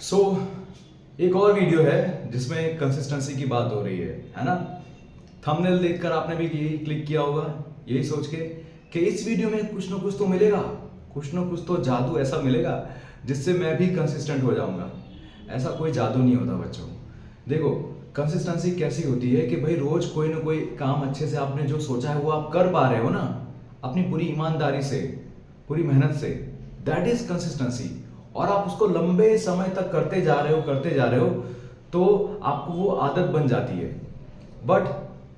सो एक और वीडियो है जिसमें कंसिस्टेंसी की बात हो रही है ना। थंबनेल देखकर आपने भी यही क्लिक किया होगा, यही सोच के कि इस वीडियो में कुछ ना कुछ तो मिलेगा, कुछ ना कुछ तो जादू ऐसा मिलेगा जिससे मैं भी कंसिस्टेंट हो जाऊंगा। ऐसा कोई जादू नहीं होता बच्चों। देखो, कंसिस्टेंसी कैसी होती है कि भाई रोज कोई ना कोई काम अच्छे से आपने जो सोचा है वो आप कर पा रहे हो ना, अपनी पूरी ईमानदारी से, पूरी मेहनत से। That is consistency. और आप उसको लंबे समय तक करते जा रहे हो तो आपको वो आदत बन जाती है। बट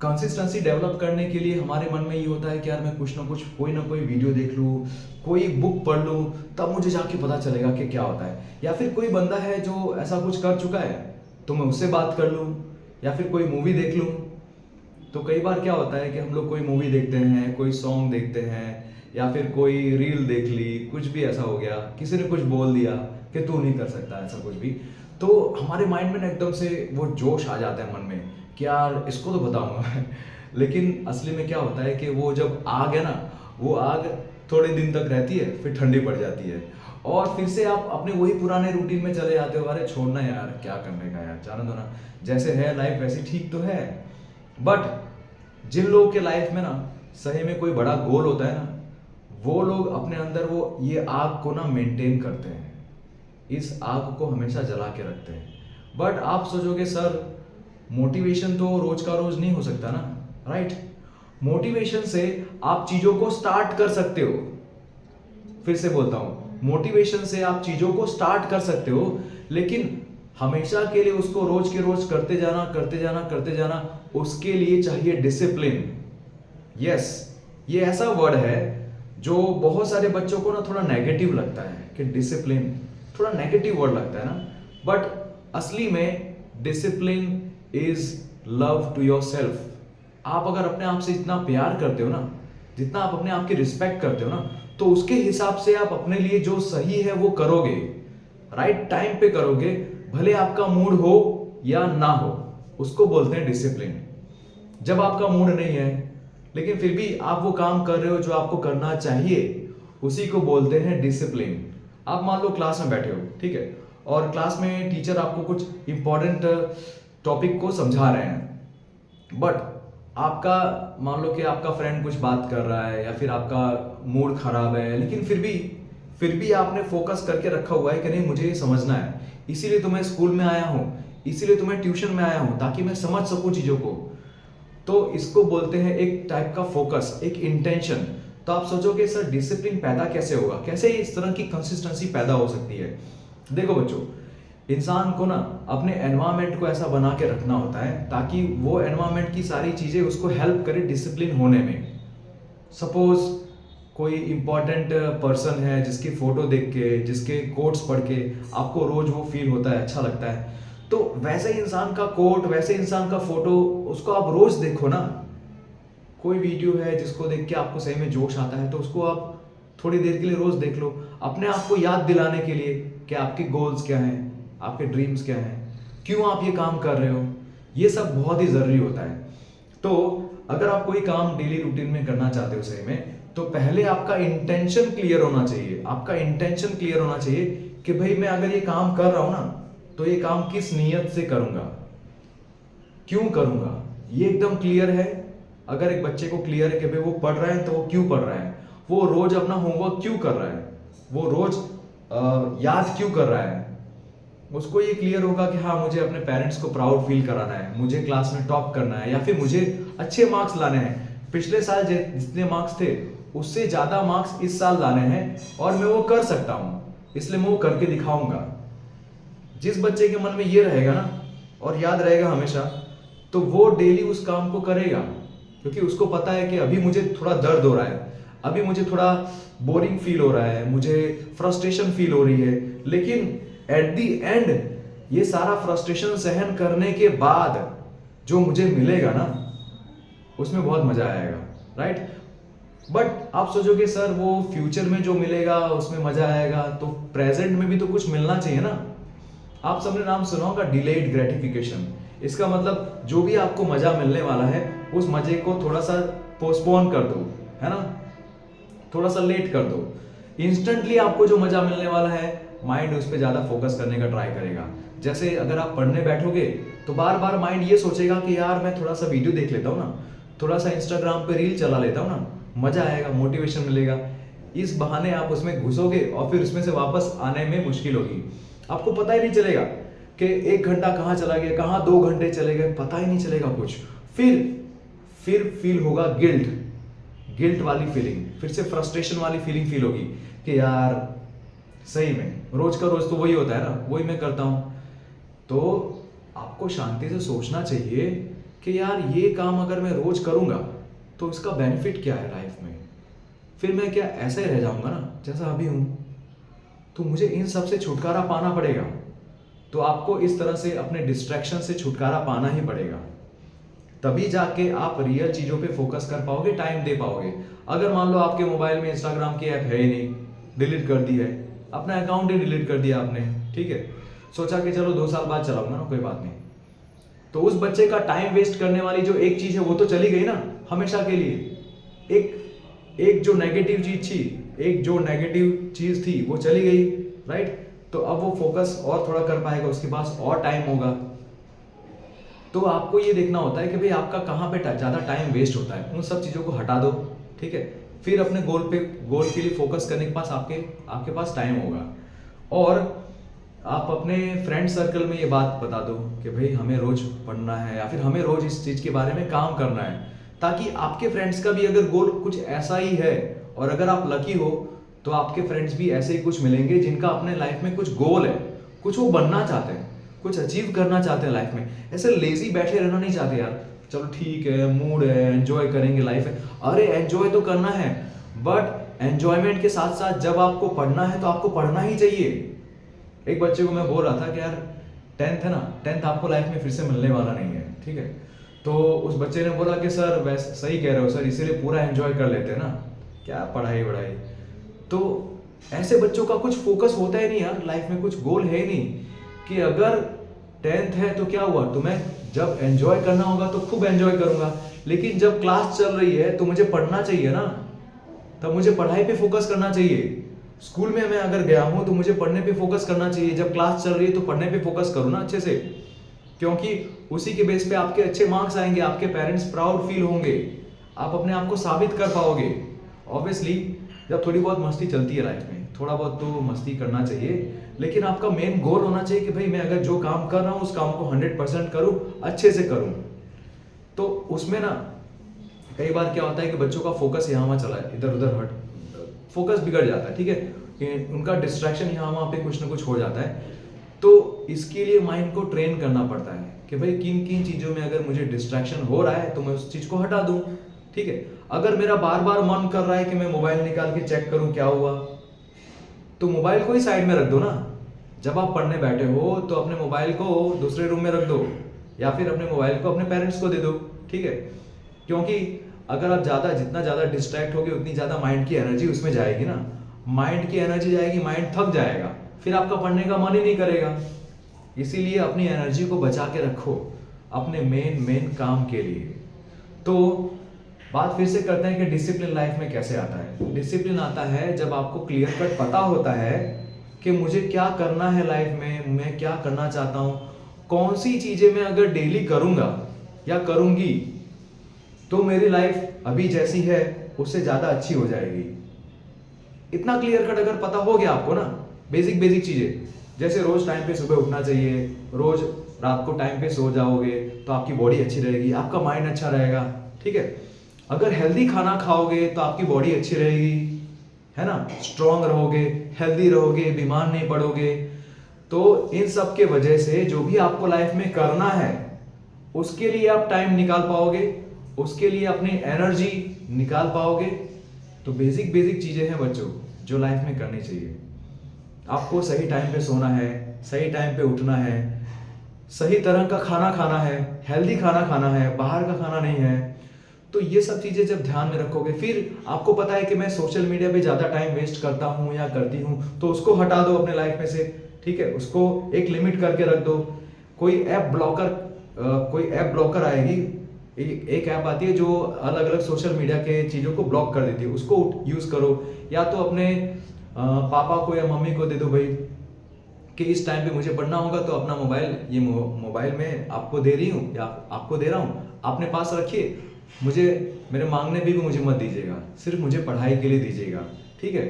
कंसिस्टेंसी डेवलप करने के लिए हमारे मन में ये होता है कि यार मैं कुछ ना कुछ कोई ना कोई वीडियो देख लूँ, कोई बुक पढ़ लूँ, तब मुझे जाके पता चलेगा कि क्या होता है। या फिर कोई बंदा है जो ऐसा कुछ कर चुका है तो मैं उससे बात कर लूँ, या फिर कोई मूवी देख लूँ। तो कई बार क्या होता है कि हम लोग कोई मूवी देखते हैं, कोई सॉन्ग देखते हैं, या फिर कोई रील देख ली, कुछ भी ऐसा हो गया, किसी ने कुछ बोल दिया कि तू नहीं कर सकता ऐसा कुछ भी, तो हमारे माइंड में ना एकदम से वो जोश आ जाता है मन में कि यार इसको तो बताऊंगा मैं। लेकिन असली में क्या होता है कि वो जब आग है ना, वो आग थोड़े दिन तक रहती है, फिर ठंडी पड़ जाती है और फिर से आप अपने वही पुराने रूटीन में चले जाते हो। अरे छोड़ना यार, क्या करने का यार, जाने दो ना, जैसे है लाइफ वैसी ठीक तो है। बट जिन लोगों के लाइफ में ना सही में कोई बड़ा गोल होता है ना, वो लोग अपने अंदर वो ये आग को ना मेंटेन करते हैं, इस आग को हमेशा जला के रखते हैं। बट आप सोचोगे सर मोटिवेशन तो रोज का रोज नहीं हो सकता ना, राइट? मोटिवेशन से आप चीजों को स्टार्ट कर सकते हो। फिर से बोलता हूं, मोटिवेशन से आप चीजों को स्टार्ट कर सकते हो, लेकिन हमेशा के लिए उसको रोज के रोज करते जाना, उसके लिए चाहिए डिसिप्लिन। यस, ये ऐसा वर्ड है जो बहुत सारे बच्चों को ना थोड़ा नेगेटिव लगता है कि डिसिप्लिन थोड़ा नेगेटिव वर्ड लगता है ना। बट असली में discipline is love to yourself. आप अगर अपने आप से इतना प्यार करते हो ना, जितना आप अपने आप की रिस्पेक्ट करते हो ना, तो उसके हिसाब से आप अपने लिए जो सही है वो करोगे, राइट टाइम पे करोगे, भले आपका मूड हो या ना हो। उसको बोलते हैं डिसिप्लिन। जब आपका मूड नहीं है लेकिन फिर भी आप वो काम कर रहे हो जो आपको करना चाहिए, उसी को बोलते हैं डिसिप्लिन। आप मान लो क्लास में बैठे हो, ठीक है, और क्लास में टीचर आपको कुछ इंपॉर्टेंट टॉपिक को समझा रहे हैं, बट आपका मान लो कि आपका फ्रेंड कुछ बात कर रहा है या फिर आपका मूड खराब है, लेकिन फिर भी आपने फोकस करके रखा हुआ है कि नहीं मुझे ये समझना है, इसीलिए तो मैं स्कूल में आया हूँ, इसीलिए तो मैं ट्यूशन में आया हूँ ताकि मैं समझ सकूं चीजों को। तो इसको बोलते हैं एक टाइप का फोकस, एक इंटेंशन। तो आप सोचोगे सर डिसिप्लिन पैदा कैसे होगा, कैसे इस तरह की कंसिस्टेंसी पैदा हो सकती है? देखो बच्चों, इंसान को ना अपने एनवायरनमेंट को ऐसा बना के रखना होता है ताकि वो एनवायरनमेंट की सारी चीजें उसको हेल्प करे डिसिप्लिन होने में। सपोज कोई इंपॉर्टेंट पर्सन है जिसकी फोटो देख के, जिसके कोट्स पढ़ के आपको रोज वो फील होता है, अच्छा लगता है, तो वैसे इंसान का कोट, वैसे इंसान का फोटो उसको आप रोज देखो ना। कोई वीडियो है जिसको देख के आपको सही में जोश आता है तो उसको आप थोड़ी देर के लिए रोज देख लो, अपने आप को याद दिलाने के लिए कि आपके गोल्स क्या हैं, आपके ड्रीम्स क्या हैं, क्यों आप ये काम कर रहे हो। ये सब बहुत ही जरूरी होता है। तो अगर आप कोई काम डेली रूटीन में करना चाहते हो सही में, तो पहले आपका इंटेंशन क्लियर होना चाहिए। आपका इंटेंशन क्लियर होना चाहिए कि भाई मैं अगर ये काम कर रहा हूं ना, तो ये काम किस नीयत से करूंगा, क्यों करूंगा, ये एकदम क्लियर है। अगर एक बच्चे को क्लियर है कि भाई वो पढ़ रहा है तो वो क्यों पढ़ रहा है, वो रोज अपना होमवर्क क्यों कर रहा है, वो रोज याद क्यों कर रहा है, उसको ये क्लियर होगा कि हाँ मुझे अपने पेरेंट्स को प्राउड फील कराना है, मुझे क्लास में टॉप करना है, या फिर मुझे अच्छे मार्क्स लाने हैं, पिछले साल जितने मार्क्स थे उससे ज्यादा मार्क्स इस साल लाने हैं और मैं वो कर सकता हूं, इसलिए मैं वो करके दिखाऊंगा। जिस बच्चे के मन में ये रहेगा ना और याद रहेगा हमेशा, तो वो डेली उस काम को करेगा, क्योंकि उसको पता है कि अभी मुझे थोड़ा दर्द हो रहा है, अभी मुझे थोड़ा बोरिंग फील हो रहा है, मुझे फ्रस्ट्रेशन फील हो रही है, लेकिन एट द एंड ये सारा फ्रस्ट्रेशन सहन करने के बाद जो मुझे मिलेगा ना, उसमें बहुत मजा आएगा, राइट? बट आप सोचोगे सर वो फ्यूचर में जो मिलेगा उसमें मजा आएगा, तो प्रेजेंट में भी तो कुछ मिलना चाहिए ना। आप सबने नाम सुना होगा डिलेड ग्रेटिफिकेशन। इसका मतलब जो भी आपको मजा मिलने वाला है उस मजे को थोड़ा सा पोस्टपोन कर दो, है ना, थोड़ा सा लेट कर दो। इंस्टेंटली आपको जो मजा मिलने वाला है माइंड उस पर ज़्यादा फोकस करने का ट्राई करेगा। जैसे अगर आप पढ़ने बैठोगे तो बार बार माइंड ये सोचेगा कि यार मैं थोड़ा सा वीडियो देख लेता हूँ ना, थोड़ा सा इंस्टाग्राम पे रील चला लेता हूँ ना, मज़ा आएगा, मोटिवेशन मिलेगा। इस बहाने आप उसमें घुसोगे और फिर उसमें से वापस आने में मुश्किल होगी। आपको पता ही नहीं चलेगा कि 1 घंटा कहाँ चला गया, कहाँ 2 घंटे चले गए, पता ही नहीं चलेगा कुछ। फिर फील होगा गिल्ट वाली फीलिंग, फिर से फ्रस्ट्रेशन वाली फीलिंग फील होगी कि यार सही में रोज का रोज तो वही होता है ना, वही मैं करता हूँ। तो आपको शांति से सोचना चाहिए कि यार ये काम अगर मैं रोज करूँगा तो इसका बेनिफिट क्या है लाइफ में। फिर मैं क्या ऐसा ही रह जाऊँगा ना जैसा अभी हूँ? तो मुझे इन सब से छुटकारा पाना पड़ेगा। तो आपको इस तरह से अपने डिस्ट्रैक्शन से छुटकारा पाना ही पड़ेगा, तभी जाके आप रियल चीज़ों पे फोकस कर पाओगे, टाइम दे पाओगे। अगर मान लो आपके मोबाइल में इंस्टाग्राम की ऐप है ही नहीं, डिलीट कर दी है, अपना अकाउंट ही डिलीट कर दिया आपने, ठीक है, सोचा कि चलो 2 साल बाद चलाऊंगा ना, कोई बात नहीं, तो उस बच्चे का टाइम वेस्ट करने वाली जो एक चीज़ है वो तो चली गई ना हमेशा के लिए। एक जो नेगेटिव चीज़ थी, थी वो चली गई, राइट। तो अब वो फोकस और थोड़ा कर पाएगा, उसके पास और टाइम होगा। तो आपको ये देखना होता है कि भाई आपका कहाँ पे ज़्यादा टाइम वेस्ट होता है, उन सब चीज़ों को हटा दो, ठीक है। फिर अपने गोल के लिए फोकस करने के पास आपके पास टाइम होगा। और आप अपने फ्रेंड सर्कल में ये बात बता दो कि भाई हमें रोज पढ़ना है या फिर हमें रोज इस चीज़ के बारे में काम करना है, ताकि आपके फ्रेंड्स का भी अगर गोल कुछ ऐसा ही है और अगर आप लकी हो तो आपके फ्रेंड्स भी ऐसे ही कुछ मिलेंगे जिनका अपने लाइफ में कुछ गोल है, कुछ वो बनना चाहते हैं, कुछ अचीव करना चाहते हैं लाइफ में। ऐसे लेजी बैठे रहना नहीं चाहते यार, चलो ठीक है मूड है एंजॉय करेंगे लाइफ है। अरे एंजॉय तो करना है, बट एंजॉयमेंट के साथ साथ जब आपको पढ़ना है तो आपको पढ़ना ही चाहिए। एक बच्चे को मैं बोल रहा था कि यार 10th है ना, 10th आपको लाइफ में फिर से मिलने वाला नहीं है, ठीक है। तो उस बच्चे ने बोला कि सर वैसे सही कह रहे हो सर, इसीलिए पूरा एंजॉय कर लेते हैं ना, क्या पढ़ाई वढ़ाई। तो ऐसे बच्चों का कुछ फोकस होता ही नहीं यार, लाइफ में कुछ गोल है ही नहीं कि अगर 10th है तो क्या हुआ, तुम्हें जब एंजॉय करना होगा तो खूब एंजॉय करूंगा, लेकिन जब क्लास चल रही है तो मुझे पढ़ना चाहिए ना, तब मुझे पढ़ाई पे फोकस करना चाहिए। स्कूल में मैं अगर गया हूं तो मुझे पढ़ने पे फोकस करना चाहिए, जब क्लास चल रही है तो पढ़ने पे फोकस करो ना अच्छे से, क्योंकि उसी के बेस पे आपके अच्छे मार्क्स आएंगे, आपके पेरेंट्स प्राउड फील होंगे, आप अपने आप को साबित कर पाओगे। ऑब्वियसली जब थोड़ी बहुत मस्ती चलती है लाइफ में, थोड़ा बहुत तो मस्ती करना चाहिए, लेकिन आपका मेन गोल होना चाहिए कि भाई मैं अगर जो काम कर रहा हूँ उस काम को 100% करूँ, अच्छे से करूँ। तो उसमें ना कई बार क्या होता है कि बच्चों का फोकस यहाँ वहाँ चला है, इधर उधर फोकस बिगड़ जाता है, ठीक है, कि उनका डिस्ट्रैक्शन यहाँ वहाँ पे कुछ ना कुछ हो जाता है। तो इसके लिए माइंड को ट्रेन करना पड़ता है कि भाई किन किन चीज़ों में अगर मुझे डिस्ट्रैक्शन हो रहा है तो मैं उस चीज़ को हटा दूँ, ठीक है। अगर मेरा बार बार मन कर रहा है कि मैं मोबाइल निकाल के चेक करूँ क्या हुआ, तो मोबाइल को ही साइड में रख दो ना। जब आप पढ़ने बैठे हो तो अपने मोबाइल को दूसरे रूम में रख दो या फिर अपने मोबाइल को अपने पेरेंट्स को दे दो, ठीक है। क्योंकि अगर आप जितना ज़्यादा डिस्ट्रैक्ट होगे उतनी ज़्यादा माइंड की एनर्जी उसमें जाएगी ना, माइंड की एनर्जी जाएगी, माइंड थक जाएगा, फिर आपका पढ़ने का मन ही नहीं करेगा। इसीलिए अपनी एनर्जी को बचा के रखो अपने मेन काम के लिए। तो बात फिर से करते हैं कि डिसिप्लिन लाइफ में कैसे आता है। डिसिप्लिन आता है जब आपको क्लियर कट पता होता है कि मुझे क्या करना है लाइफ में, मैं क्या करना चाहता हूँ, कौन सी चीज़ें मैं अगर डेली करूँगा या करूँगी तो मेरी लाइफ अभी जैसी है उससे ज़्यादा अच्छी हो जाएगी। इतना क्लियर कट अगर पता हो गया आपको ना, बेसिक चीज़ें, जैसे रोज़ टाइम पे सुबह उठना चाहिए, रोज़ रात को टाइम पे सो जाओगे तो आपकी बॉडी अच्छी रहेगी, आपका माइंड अच्छा रहेगा, ठीक है। अगर हेल्दी खाना खाओगे तो आपकी बॉडी अच्छी रहेगी, है ना, स्ट्रांग रहोगे, हेल्दी रहोगे, बीमार नहीं पड़ोगे। तो इन सब के वजह से जो भी आपको लाइफ में करना है उसके लिए आप टाइम निकाल पाओगे, उसके लिए अपनी एनर्जी निकाल पाओगे। तो बेसिक चीज़ें हैं बच्चों जो लाइफ में करनी चाहिए। आपको सही टाइम पे सोना है, सही टाइम पे उठना है, सही तरह का खाना खाना है, हेल्दी खाना खाना है, बाहर का खाना नहीं है। तो ये सब चीज़ें जब ध्यान में रखोगे, फिर आपको पता है कि मैं सोशल मीडिया पे ज़्यादा टाइम वेस्ट करता हूँ या करती हूँ, तो उसको हटा दो अपने लाइफ में से, ठीक है, उसको एक लिमिट करके रख दो। कोई ऐप ब्लॉकर आएगी, एक ऐप आती है जो अलग अलग सोशल मीडिया के चीज़ों को ब्लॉक कर देती है, उसको यूज़ करो, या तो अपने पापा को या मम्मी को दे दो भाई, कि इस टाइम पे मुझे पढ़ना होगा, तो अपना मोबाइल, ये मोबाइल में आपको दे रही हूँ या आपको दे रहा हूँ, अपने पास रखिए, मुझे मेरे मांगने भी मुझे मत दीजिएगा, सिर्फ मुझे पढ़ाई के लिए दीजिएगा, ठीक है।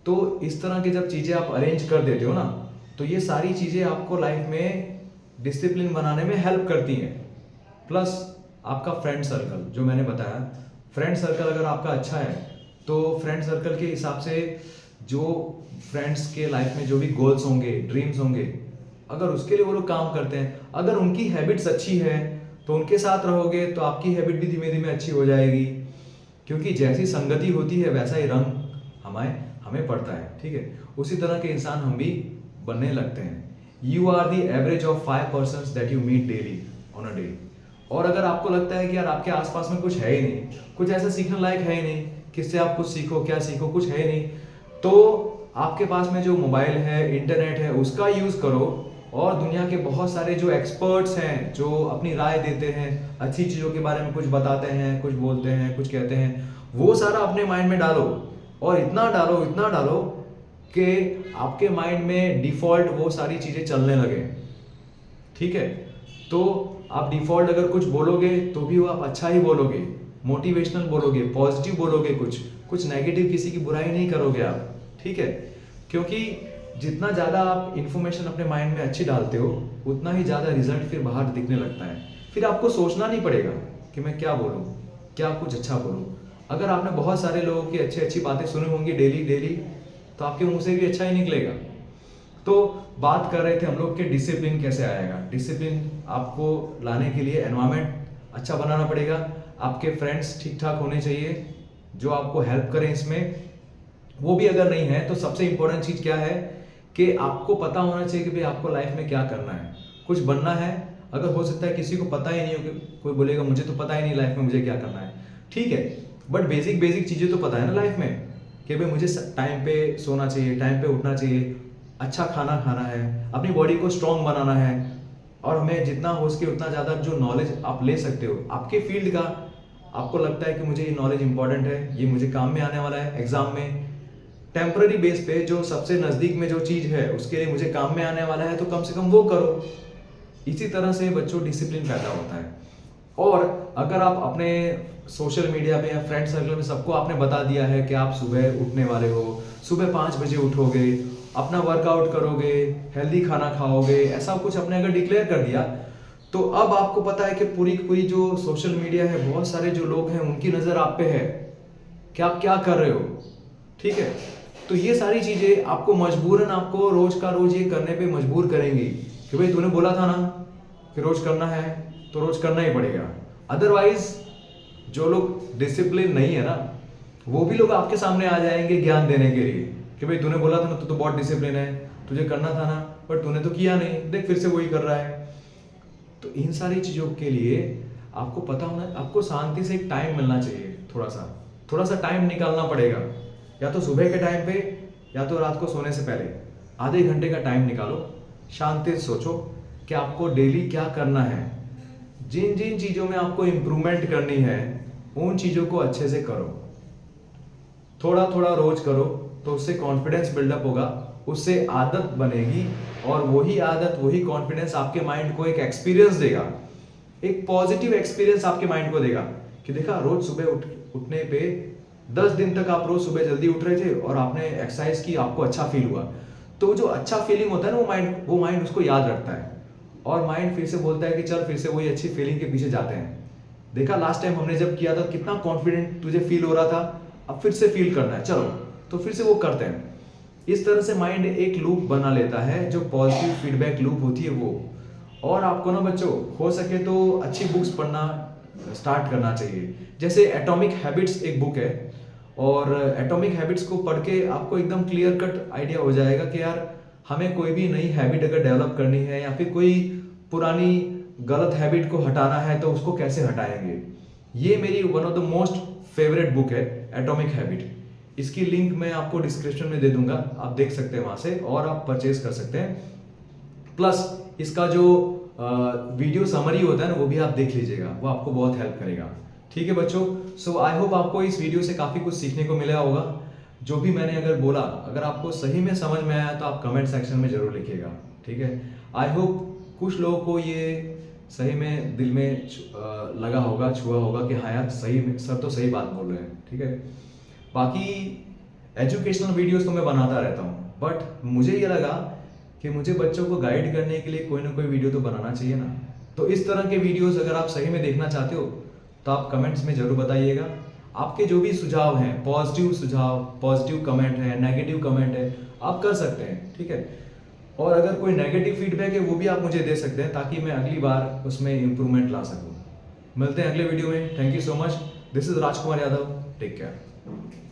तो इस तरह की जब चीज़ें आप अरेंज कर देते हो ना, तो ये सारी चीज़ें आपको लाइफ में डिसिप्लिन बनाने में हेल्प करती हैं। प्लस आपका फ्रेंड सर्कल, जो मैंने बताया, फ्रेंड सर्कल अगर आपका अच्छा है तो फ्रेंड सर्कल के हिसाब से जो फ्रेंड्स के लाइफ में जो भी गोल्स होंगे, ड्रीम्स होंगे, अगर उसके लिए वो लोग काम करते हैं, अगर उनकी हैबिट्स अच्छी है तो उनके साथ रहोगे तो आपकी हैबिट भी धीमे धीमे अच्छी हो जाएगी, क्योंकि जैसी संगति होती है वैसा ही रंग हमें हमें पड़ता है, ठीक है। उसी तरह के इंसान हम भी बनने लगते हैं। You are the average of 5 persons that you meet daily on a day. और अगर आपको लगता है कि यार आपके आसपास में कुछ है ही नहीं, कुछ ऐसा सीखने लायक है ही नहीं, किससे आप कुछ सीखो, क्या सीखो, कुछ है ही नहीं, तो आपके पास में जो मोबाइल है, इंटरनेट है, उसका यूज़ करो और दुनिया के बहुत सारे जो एक्सपर्ट्स हैं, जो अपनी राय देते हैं, अच्छी चीज़ों के बारे में कुछ बताते हैं, कुछ बोलते हैं, कुछ कहते हैं, वो सारा अपने माइंड में डालो। और इतना डालो, इतना डालो कि आपके माइंड में डिफ़ॉल्ट वो सारी चीज़ें चलने लगे, ठीक है। तो आप डिफ़ॉल्ट अगर कुछ बोलोगे तो भी वो आप अच्छा ही बोलोगे, मोटिवेशनल बोलोगे, पॉजिटिव बोलोगे, कुछ नेगेटिव, किसी की बुराई नहीं करोगे आप, ठीक है। क्योंकि जितना ज़्यादा आप इन्फॉर्मेशन अपने माइंड में अच्छी डालते हो, उतना ही ज़्यादा रिजल्ट फिर बाहर दिखने लगता है। फिर आपको सोचना नहीं पड़ेगा कि मैं क्या बोलूँ, क्या कुछ अच्छा बोलूँ। अगर आपने बहुत सारे लोगों की अच्छी अच्छी बातें सुनी होंगी डेली डेली, तो आपके मुंह से भी अच्छा ही निकलेगा। तो बात कर रहे थे हम लोग कि डिसिप्लिन कैसे आएगा। डिसिप्लिन आपको लाने के लिए एनवायरनमेंट अच्छा बनाना पड़ेगा, आपके फ्रेंड्स ठीक ठाक होने चाहिए जो आपको हेल्प करें इसमें। वो भी अगर नहीं है तो सबसे इम्पोर्टेंट चीज़ क्या है कि आपको पता होना चाहिए कि भाई आपको लाइफ में क्या करना है, कुछ बनना है। अगर हो सकता है किसी को पता ही नहीं हो, कि कोई बोलेगा मुझे तो पता ही नहीं लाइफ में मुझे क्या करना है, ठीक है, बट बेसिक बेसिक चीज़ें तो पता है ना लाइफ में, कि भाई मुझे टाइम पे सोना चाहिए, टाइम पे उठना चाहिए, अच्छा खाना खाना है, अपनी बॉडी को स्ट्रॉन्ग बनाना है। और हमें जितना हो सके उतना ज़्यादा जो नॉलेज आप ले सकते हो आपके फील्ड का, आपको लगता है कि मुझे ये नॉलेज इंपॉर्टेंट है, ये मुझे काम में आने वाला है एग्जाम में, टेम्पररी बेस पे जो सबसे नज़दीक में जो चीज़ है उसके लिए मुझे काम में आने वाला है, तो कम से कम वो करो। इसी तरह से बच्चों डिसिप्लिन पैदा होता है। और अगर आप अपने सोशल मीडिया पे या फ्रेंड सर्कल में सबको आपने बता दिया है कि आप सुबह उठने वाले हो, सुबह 5 बजे उठोगे, अपना वर्कआउट करोगे, हेल्दी खाना खाओगे, ऐसा कुछ आपने अगर डिक्लेयर कर दिया, तो अब आपको पता है कि पूरी की पूरी जो सोशल मीडिया है, बहुत सारे जो लोग हैं उनकी नज़र आप पे है कि आप क्या कर रहे हो, ठीक है। तो ये सारी चीज़ें आपको मजबूरन आपको रोज़ का रोज़ ये करने पे मजबूर करेंगी कि भाई तूने बोला था ना कि रोज़ करना है तो रोज़ करना ही पड़ेगा। अदरवाइज जो लोग डिसिप्लिन नहीं है ना, वो भी लोग आपके सामने आ जाएंगे ज्ञान देने के लिए कि भाई तूने बोला था ना, तू तो बहुत डिसिप्लिन है, तुझे करना था ना, बट तूने तो किया नहीं, देख फिर से वही कर रहा है। तो इन सारी चीज़ों के लिए आपको पता होना, आपको शांति से एक टाइम मिलना चाहिए, थोड़ा सा टाइम निकालना पड़ेगा, या तो सुबह के टाइम पे या तो रात को सोने से पहले आधे घंटे का टाइम निकालो, शांति से सोचो कि आपको डेली क्या करना है, जिन जिन चीज़ों में आपको इम्प्रूवमेंट करनी है उन चीज़ों को अच्छे से करो, थोड़ा थोड़ा रोज करो, तो उससे कॉन्फिडेंस बिल्डअप होगा, उससे आदत बनेगी, और वही आदत, वही कॉन्फिडेंस आपके माइंड को एक एक्सपीरियंस देगा, एक पॉजिटिव एक्सपीरियंस आपके माइंड को देगा कि देखा रोज सुबह उठने पे 10 दिन तक आप रोज सुबह जल्दी उठ रहे थे और आपने एक्सरसाइज की, आपको अच्छा फील हुआ। तो जो अच्छा फीलिंग होता है ना, वो माइंड उसको याद रखता है, और माइंड फिर से बोलता है कि चल फिर से वही अच्छी फीलिंग के पीछे जाते हैं। देखा लास्ट टाइम हमने जब किया था कितना कॉन्फिडेंट तुझे फील हो रहा था, अब फिर से फील करना है, चलो, तो फिर से वो करते हैं। इस तरह से माइंड एक लूप बना लेता है, जो पॉजिटिव फीडबैक लूप होती है वो। और आपको ना बच्चों, हो सके तो अच्छी बुक्स पढ़ना स्टार्ट करना चाहिए। जैसे एटॉमिक हैबिट्स एक बुक है, और एटॉमिक हैबिट्स को पढ़ के आपको एकदम क्लियर कट आइडिया हो जाएगा कि यार हमें कोई भी नई हैबिट अगर डेवलप करनी है, या फिर कोई पुरानी गलत हैबिट को हटाना है, तो उसको कैसे हटाएंगे। ये मेरी one of the most favourite book है, एटॉमिक हैबिट। इसकी लिंक मैं आपको डिस्क्रिप्शन में दे दूंगा, आप देख सकते हैं वहां से, और आप परचेज कर सकते हैं। प्लस इसका जो वीडियो समरी होता है ना, वो भी आप देख लीजिएगा, वो आपको बहुत हेल्प करेगा। ठीक है बच्चों, सो आई होप आपको इस वीडियो से काफ़ी कुछ सीखने को मिला होगा। जो भी मैंने अगर बोला, अगर आपको सही में समझ में आया तो आप कमेंट सेक्शन में ज़रूर लिखिएगा, ठीक है। आई होप कुछ लोगों को ये सही में दिल में लगा होगा, छुआ होगा कि हाँ यार सही में सर तो सही बात बोल रहे हैं, ठीक है। बाकी एजुकेशनल वीडियोस तो मैं बनाता रहता हूँ, बट मुझे ये लगा कि मुझे बच्चों को गाइड करने के लिए कोई ना कोई वीडियो तो बनाना चाहिए ना। तो इस तरह के वीडियोस अगर आप सही में देखना चाहते हो तो आप कमेंट्स में ज़रूर बताइएगा। आपके जो भी सुझाव हैं, पॉजिटिव सुझाव, पॉजिटिव कमेंट है, नेगेटिव कमेंट है, आप कर सकते हैं, ठीक है। और अगर कोई नेगेटिव फीडबैक है वो भी आप मुझे दे सकते हैं, ताकि मैं अगली बार उसमें इम्प्रूवमेंट ला सकूँ। मिलते हैं अगले वीडियो में। Thank you so much. This is Rajkumar Yadav. Take care.